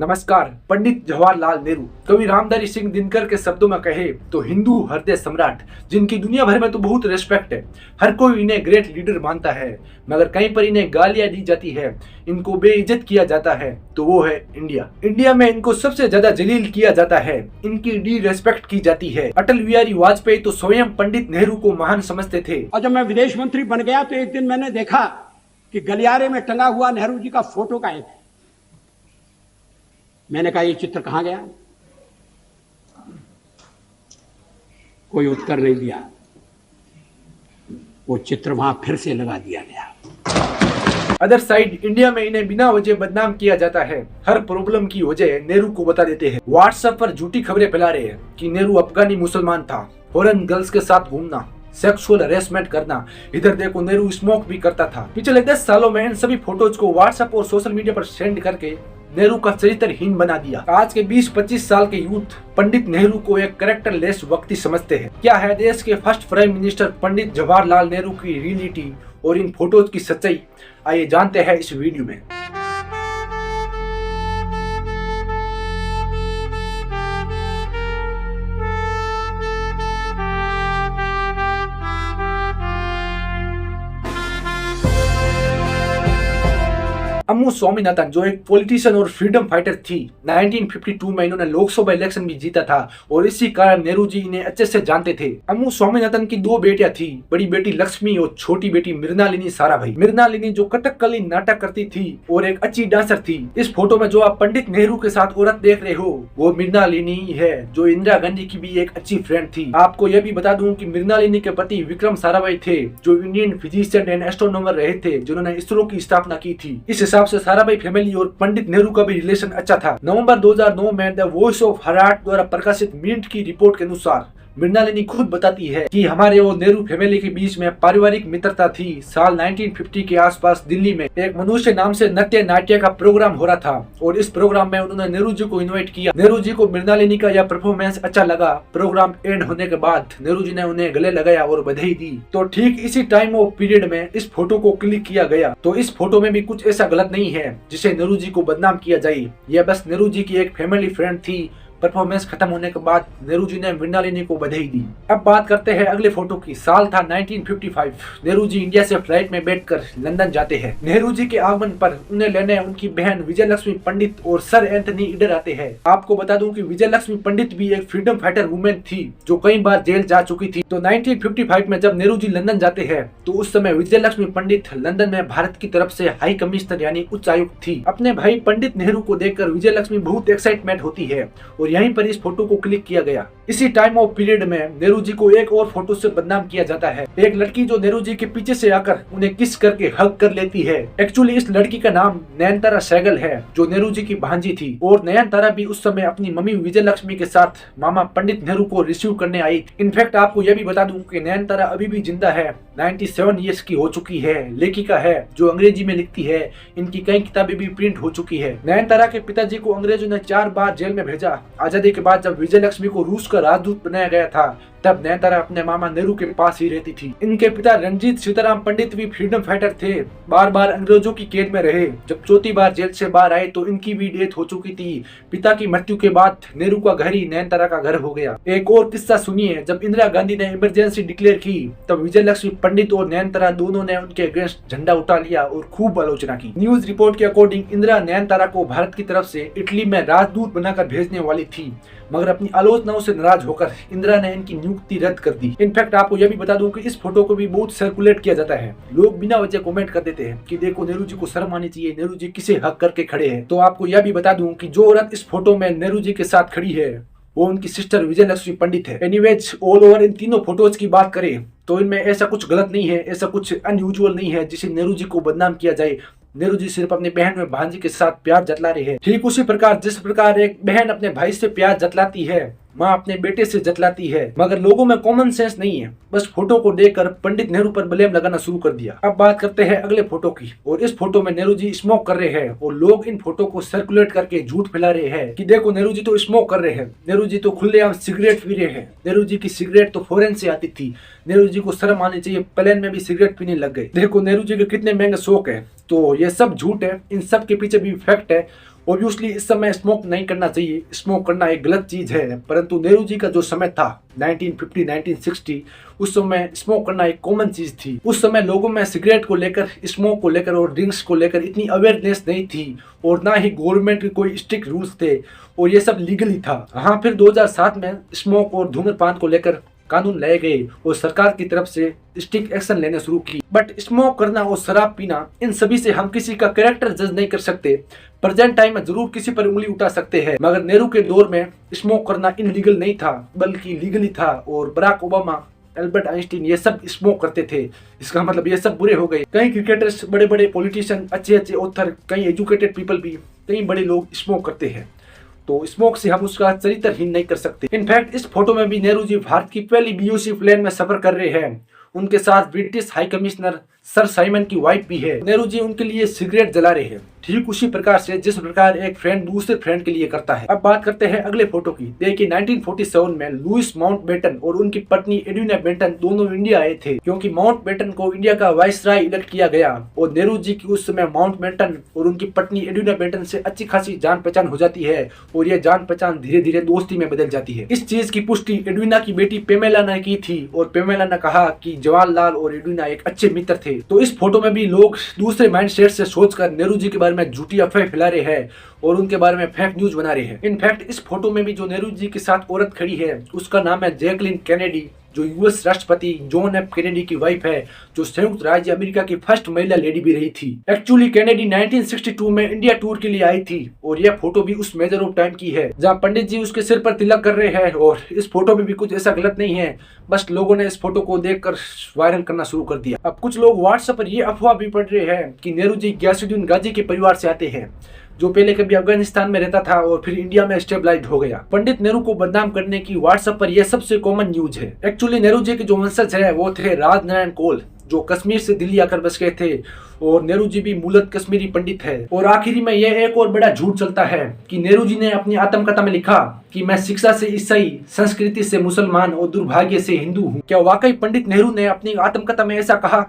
नमस्कार। पंडित जवाहरलाल नेहरू कवि रामधारी सिंह दिनकर के शब्दों में कहे तो हिंदू हृदय सम्राट, जिनकी दुनिया भर में तो बहुत रिस्पेक्ट है। हर कोई इन्हें ग्रेट लीडर मानता है, मगर कहीं पर इन्हें गालियां दी जाती है, इनको बेइज्जत किया जाता है, तो वो है इंडिया। इंडिया में इनको सबसे ज्यादा जलील किया जाता है, इनकी डी रेस्पेक्ट की जाती है। अटल बिहारी वाजपेयी तो स्वयं पंडित नेहरू को महान समझते थे। और जब मैं विदेश मंत्री बन गया तो एक दिन मैंने देखा कि गलियारे में टंगा हुआ नेहरू जी का फोटो का एक, मैंने कहा ये चित्र कहां गया? कोई उत्तर नहीं दिया। वो चित्र वहां फिर से लगा दिया गया। अदर साइड इंडिया में इन्हें बिना वजह बदनाम किया जाता है। हर प्रॉब्लम की वजह नेहरू को बता देते हैं। व्हाट्सएप पर झूठी खबरें फैला रहे हैं कि नेहरू अफगानी मुसलमान था, फॉरेन गर्ल्स के साथ घूमना, सेक्सुअल हरेसमेंट करना। इधर देखो नेहरू स्मोक भी करता था। पिछले 10 सालों में इन सभी फोटोज को व्हाट्सएप और सोशल मीडिया पर सेंड करके नेहरू का चरित्रहीन बना दिया। आज के 20-25 साल के यूथ पंडित नेहरू को एक कैरेक्टरलेस व्यक्ति समझते हैं। क्या है देश के first prime minister Pandit Jawaharlal Nehru की रियलिटी और इन फोटोज की सच्चाई, आइए जानते हैं इस वीडियो में। अम्मू स्वामीनाथन जो एक पॉलिटिशियन और फ्रीडम फाइटर थी, 1952 में इन्होंने लोकसभा इलेक्शन भी जीता था और इसी कारण नेहरू जी इन्हें अच्छे से जानते थे। अम्मू स्वामीनाथन की 2 बेटियां थी, बड़ी बेटी लक्ष्मी और छोटी बेटी मृणालिनी साराभाई। मृणालिनी जो कथकली नाटक करती थी और एक अच्छी डांसर थी। इस फोटो में जो आप पंडित नेहरू के साथ औरत देख रहे हो वो मृणालिनी है, जो इंदिरा गांधी की भी एक अच्छी फ्रेंड थी। आपको यह भी बता दूं कि मृणालिनी के पति विक्रम साराभाई थे, जो इंडियन फिजिशियन एंड एस्ट्रोनॉमर रहे थे, जिन्होंने इसरो की स्थापना की थी। इस हिसाब से साराभाई फैमिली और पंडित नेहरू का भी रिलेशन अच्छा था। नवंबर 2009 में द वॉइस ऑफ हार्ट द्वारा प्रकाशित मिंट की रिपोर्ट के अनुसार मृणालिनी खुद बताती है कि हमारे और नेहरू फैमिली के बीच में पारिवारिक मित्रता थी। साल 1950 के आसपास दिल्ली में एक मनुष्य नाम से नृत्य नाट्य का प्रोग्राम हो रहा था और इस प्रोग्राम में उन्होंने नेहरू जी को इनवाइट किया। नेहरू जी को मृणालिनी का यह परफॉर्मेंस अच्छा लगा। प्रोग्राम एंड होने के बाद नेहरू जी ने उन्हें गले लगाया और बधाई दी। तो ठीक इसी टाइम ऑफ पीरियड में इस फोटो को क्लिक किया गया। तो इस फोटो में भी कुछ ऐसा गलत नहीं है जिसे नेहरू जी को बदनाम किया जाए। यह बस नेहरू जी की एक फैमिली फ्रेंड थी। परफॉर्मेंस खत्म होने के बाद नेहरू जी ने मृणालिनी को बधाई दी। अब बात करते हैं अगले फोटो की। साल था 1955। नेहरू जी इंडिया से फ्लाइट में बैठकर लंदन जाते हैं। नेहरू जी के आगमन पर उन्हें लेने उनकी बहन विजय लक्ष्मी पंडित और सर एंथनी इधर आते हैं। आपको बता दूं कि विजय लक्ष्मी पंडित भी एक फ्रीडम फाइटर वुमेन थी, जो कई बार जेल जा चुकी थी। तो 1955 में जब नेहरू जी लंदन जाते हैं तो उस समय विजय लक्ष्मी पंडित लंदन में भारत की तरफ से हाई कमिश्नर यानी उच्च आयुक्त थी। अपने भाई पंडित नेहरू को देखकर विजय लक्ष्मी बहुत एक्साइटमेंट होती है और यहीं पर इस फोटो को क्लिक किया गया। इसी टाइम ऑफ पीरियड में नेहरू जी को एक और फोटो से बदनाम किया जाता है। एक लड़की जो नेहरू जी के पीछे से आकर उन्हें किस करके हग कर लेती है। एक्चुअली इस लड़की का नाम नयनतारा सहगल है, जो नेहरू जी की भांजी थी। और नयनतारा भी उस समय अपनी मम्मी विजय लक्ष्मी के साथ मामा पंडित नेहरू को रिसीव करने आई। इनफैक्ट आपको यह भी बता दूं कि नयनतारा अभी भी जिंदा है, 97 ईयर्स की हो चुकी है, लेखिका है जो अंग्रेजी में लिखती है। इनकी कई किताबें भी प्रिंट हो चुकी है। नयनतारा के पिताजी को अंग्रेजों ने 4 बार जेल में भेजा। आजादी के बाद जब विजय लक्ष्मी को रूस का राजदूत बनाया गया था, तब नयनतारा अपने मामा नेहरू के पास ही रहती थी। इनके पिता रंजीत सीताराम पंडित भी फ्रीडम फाइटर थे, बार बार अंग्रेजों की कैद में रहे। जब चौथी बार जेल से बाहर आए तो इनकी भी डेथ हो चुकी थी। पिता की मृत्यु के बाद नेहरू का घर ही नयनतारा का घर हो गया। एक और किस्सा सुनिए। जब इंदिरा गांधी ने इमरजेंसी डिक्लेयर की तब विजय लक्ष्मी पंडित और नयनतारा दोनों ने उनके अगेंस्ट झंडा उठा लिया और खूब आलोचना की। न्यूज रिपोर्ट के अकॉर्डिंग इंदिरा नयनतारा को भारत की तरफ से इटली में राजदूत बनाकर भेजने वाली थी, मगर अपनी आलोचनाओं से नाराज होकर इंदिरा ने इनकी नियुक्ति रद्द कर दी। इनफैक्ट आपको यह भी बता दूं कि इस फोटो को भी बहुत सर्कुलेट किया जाता है। लोग बिना वजह कमेंट कर देते हैं कि देखो नेहरू जी को शर्म आनी चाहिए, नेहरू जी किसे हक करके खड़े हैं। तो आपको यह भी बता दूं कि जो औरत इस फोटो में नेहरू जी के साथ खड़ी है वो उनकी सिस्टर विजय लक्ष्मी पंडित है। एनीवेज ऑल ओवर इन तीनों फोटोज की बात करें तो इनमें ऐसा कुछ गलत नहीं है, ऐसा कुछ अनयूजुअल नहीं है जिसे नेहरू जी को बदनाम किया जाए। नेहरू जी सिर्फ अपनी बहन में भांजी के साथ प्यार जतला रहे हैं। ठीक उसी प्रकार जिस प्रकार एक बहन अपने भाई से प्यार जतलाती है, माँ अपने बेटे से जतलाती है, मगर लोगों में कॉमन सेंस नहीं है। बस फोटो को देखकर पंडित नेहरू पर ब्लेम लगाना शुरू कर दिया। अब बात करते हैं अगले फोटो की। और इस फोटो में नेहरू जी स्मोक कर रहे हैं और लोग इन फोटो को सर्कुलेट करके झूठ फैला रहे हैं कि देखो नेहरू जी तो स्मोक कर रहे हैं, नेहरू जी तो खुलेआम सिगरेट पी रहे हैं, नेहरू जी की सिगरेट तो फॉरेन से आती थी, नेहरू जी को शर्म आनी चाहिए, प्लेन में भी सिगरेट पीने लग गए। देखो नेहरू जी के कितने महंगे शौक है। तो ये सब झूठ है, इन सब के पीछे भी फैक्ट है ऑब्वियसली इस समय स्मोक नहीं करना चाहिए, स्मोक करना एक गलत चीज है, परंतु नेहरू जी का जो समय था 1950 1960, उस समय स्मोक करना एक कॉमन चीज थी। उस समय लोगों में सिगरेट को लेकर, स्मोक को लेकर और ड्रिंक्स को लेकर इतनी अवेयरनेस नहीं थी और ना ही गवर्नमेंट के कोई स्ट्रिक्ट रूल्स थे और ये सब लीगल ही था। हाँ, फिर 2007 में स्मोक और धूम्रपान को लेकर कानून लाए गए और सरकार की तरफ से स्ट्रिक्ट एक्शन लेने शुरू की। बट स्मोक करना और शराब पीना, इन सभी से हम किसी का कैरेक्टर जज नहीं कर सकते। प्रेजेंट टाइम में जरूर किसी पर उंगली उठा सकते हैं, मगर नेहरू के दौर में स्मोक करना इनलीगल नहीं था बल्कि लीगली था। और बराक ओबामा, एल्बर्ट आइंस्टीन, ये सब स्मोक करते थे। इसका मतलब ये सब बुरे हो गए। कई क्रिकेटर्स, बड़े बड़े पॉलिटिशियन, अच्छे अच्छे ऑथर, कई एजुकेटेड पीपल भी, कई बड़े लोग स्मोक करते हैं, तो स्मोक से हम उसका चरित्रहीन नहीं कर सकते। इनफैक्ट इस फोटो में भी नेहरू जी भारत की पहली बीओसी प्लेन में सफर कर रहे हैं। उनके साथ British high commissioner sir Simon की वाइफ भी है। नेहरू जी उनके लिए सिगरेट जला रहे हैं, ठीक उसी प्रकार से जिस प्रकार एक फ्रेंड दूसरे फ्रेंड के लिए करता है। अब बात करते हैं अगले फोटो की। देखिए 1947 में लुइस माउंटबेटन और उनकी पत्नी एडविना बेंटन दोनों इंडिया आए थे, क्योंकि माउंटबेटन को इंडिया का वाइसराय इलेक्ट किया गया और नेहरू जी की उस समय माउंटबेटन और उनकी पत्नी एडविना बेंटन से अच्छी खासी जान पहचान हो जाती है और ये जान पहचान धीरे धीरे दोस्ती में बदल जाती है। इस चीज की पुष्टि एडविना की बेटी पेमेला ने की थी और पेमेला ने कहा कि जवाहरलाल और एडविना एक अच्छे मित्र थे। तो इस फोटो में भी लोग दूसरे माइंडसेट से सोचकर नेहरू जी के बारे में झूठी अफवाह फैला रहे हैं और उनके बारे में फेक न्यूज बना रहे हैं। इनफैक्ट इस फोटो में भी जो नेहरू जी के साथ औरत खड़ी है उसका नाम है जैकलिन कैनेडी, जो यूएस राष्ट्रपति जॉन एफ कैनेडी की वाइफ है, जो संयुक्त राज्य अमेरिका की फर्स्ट महिला लेडी भी रही थी। एक्चुअली कैनेडी 1962 में इंडिया टूर के लिए आई थी और यह फोटो भी उस मेजर ऑफ टाइम की है जहां पंडित जी उसके सिर पर तिलक कर रहे हैं। और इस फोटो में भी कुछ ऐसा गलत नहीं है, बस लोगों ने इस फोटो को देखकर वायरल करना शुरू कर दिया। अब कुछ लोग व्हाट्सएप पर यह अफवाह भी पढ़ रहे हैं कि नेहरू जी गयासुद्दीन गाजी के परिवार से आते हैं, जो पहले कभी अफगानिस्तान में रहता था और फिर इंडिया में स्टेबलाइज हो गया। पंडित नेहरू को बदनाम करने की व्हाट्सएप पर यह सबसे कॉमन न्यूज है। एक्चुअली नेहरू जी के जो वंशज है वो थे राजनारायण कोल, जो कश्मीर से दिल्ली आकर बस गए थे और नेहरू जी भी मूलत कश्मीरी पंडित है। और आखिरी में यह एक और बड़ा झूठ चलता है कि नेहरू जी ने अपनी आत्मकथा में लिखा कि मैं शिक्षा से ईसाई, संस्कृति से मुसलमान और दुर्भाग्य से हिंदू हूँ। क्या वाकई पंडित नेहरू ने अपनी आत्मकथा में ऐसा कहा?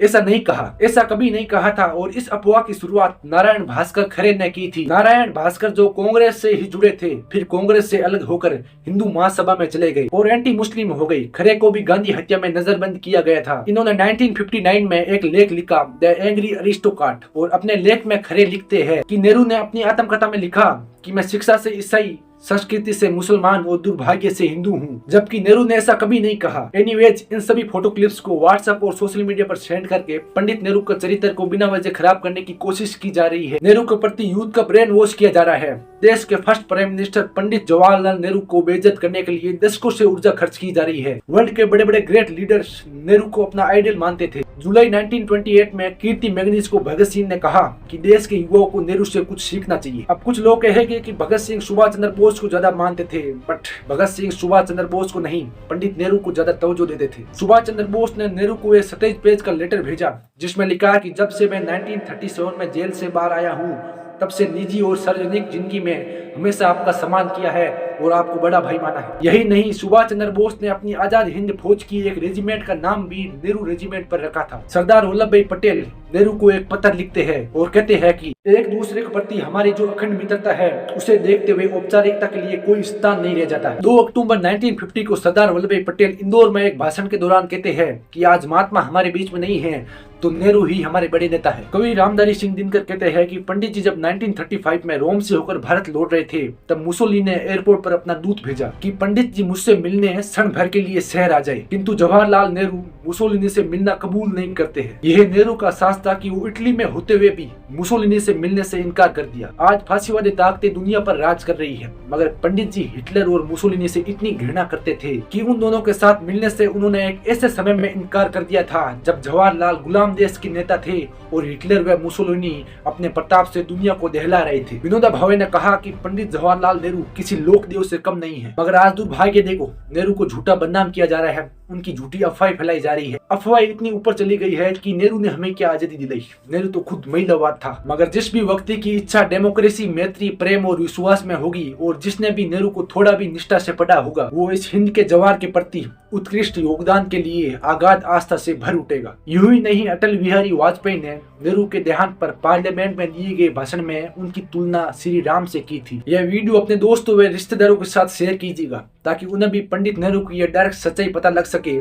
ऐसा नहीं कहा, ऐसा कभी नहीं कहा था। और इस अफवाह की शुरुआत नारायण भास्कर खरे ने की थी। नारायण भास्कर जो कांग्रेस से ही जुड़े थे, फिर कांग्रेस से अलग होकर हिंदू महासभा में चले गए और एंटी मुस्लिम हो गई। खरे को भी गांधी हत्या में नजरबंद किया गया था। इन्होंने 1959 में एक लेख लिखा, द एंग्री अरिस्टोक्रेट, और अपने लेख में खरे लिखते हैं कि नेहरू ने अपनी आत्मकथा में लिखा कि मैं शिक्षा से ईसाई, संस्कृति से मुसलमान और दुर्भाग्य से हिंदू हूँ, जबकि नेहरू ने ऐसा कभी नहीं कहा। एनीवेज, इन सभी फोटो क्लिप्स को व्हाट्सएप और सोशल मीडिया पर शेयर करके पंडित नेहरू का चरित्र को बिना वजह खराब करने की कोशिश की जा रही है। नेहरू के प्रति यूथ का ब्रेन वॉश किया जा रहा है। देश के first prime minister Pandit Jawaharlal Nehru को बेइज्जत करने के लिए दशकों से ऊर्जा खर्च की जा रही है। वर्ल्ड के बड़े बड़े ग्रेट लीडर्स नेहरू को अपना आइडल मानते थे। जुलाई 1928 में कीर्ति मैग्नीज को भगत सिंह ने कहा कि देश के युवाओं को नेहरू से कुछ सीखना चाहिए। अब कुछ लोग कहेंगे कि भगत सिंह सुभाष चंद्र बोस को ज्यादा मानते थे, बट भगत सिंह सुभाष चंद्र बोस को नहीं, पंडित नेहरू को ज्यादा तवज्जो देते थे। सुभाष चंद्र बोस ने नेहरू को एक 27 पेज का लेटर भेजा जिसमें लिखा कि जब से मैं 1937 में जेल से बाहर आया हूँ तब से निजी और सार्वजनिक जिंदगी में हमेशा आपका सम्मान किया है और आपको बड़ा भाई माना है। यही नहीं, सुभाष चंद्र बोस ने अपनी आजाद हिंद फौज की एक रेजिमेंट का नाम भी नेहरू रेजिमेंट पर रखा था। सरदार वल्लभ भाई पटेल नेहरू को एक पत्र लिखते हैं और कहते हैं कि एक दूसरे के प्रति हमारी जो अखंड मित्रता है उसे देखते हुए औपचारिकता के लिए कोई स्थान नहीं रह जाता। 2 अक्टूबर 1950 को सरदार वल्लभ भाई पटेल इंदौर में एक भाषण के दौरान कहते हैं कि आज महात्मा हमारे बीच में नहीं है तो नेहरू ही हमारे बड़े नेता है। कवि रामधारी सिंह दिनकर कहते हैं कि पंडित जी जब 1935 में रोम से होकर भारत लौट रहे थे तब मुसोलिनी ने एयरपोर्ट पर अपना दूत भेजा कि पंडित जी मुझसे मिलने क्षण भर के लिए शहर आ जाए, किंतु जवाहरलाल नेहरू मुसोलिनी से मिलना कबूल नहीं करते हैं। यह नेहरू का साहस था कि वो इटली में होते हुए भी मुसोलिनी से मिलने से इनकार कर दिया। आज फांसीवादी ताकतें दुनिया पर राज कर रही है, मगर पंडित जी हिटलर और मुसोलिनी से इतनी घृणा करते थे कि उन दोनों के साथ मिलने से उन्होंने एक ऐसे समय में इनकार कर दिया था जब जवाहरलाल गुलाम देश के नेता थे और हिटलर व मुसोलिनी अपने प्रताप से दुनिया को दहला रहे थे। विनोबा भावे ने कहा कि पंडित जवाहरलाल नेहरू किसी लोकदेव से कम नहीं है, मगर आज दुर्भाग्य देखो नेहरू को झूठा बदनाम किया जा रहा है, उनकी झूठी अफवाह फैलाई जा रही है। अफवाह इतनी ऊपर चली गई है कि नेहरू ने हमें क्या आजादी आजादी दिलाई। नेहरू तो खुद महिलावाद था, मगर जिस भी व्यक्ति की इच्छा डेमोक्रेसी, मैत्री, प्रेम और विश्वास में होगी और जिसने भी नेहरू को थोड़ा भी निष्ठा से पढ़ा होगा, वो इस हिंद के जवार के प्रति उत्कृष्ट योगदान के लिए अगाध आस्था से भर उठेगा। यूं ही नहीं, अटल बिहारी वाजपेयी ने नेहरू के देहांत पर पार्लियामेंट में दिए गए भाषण में उनकी तुलना श्री राम से की थी। यह वीडियो अपने दोस्तों व रिश्तेदारों के साथ शेयर कीजिएगा ताकि उन्हें भी पंडित नेहरू की यह डायरेक्ट सच्चाई पता लग सके।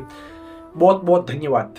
बहुत बहुत धन्यवाद।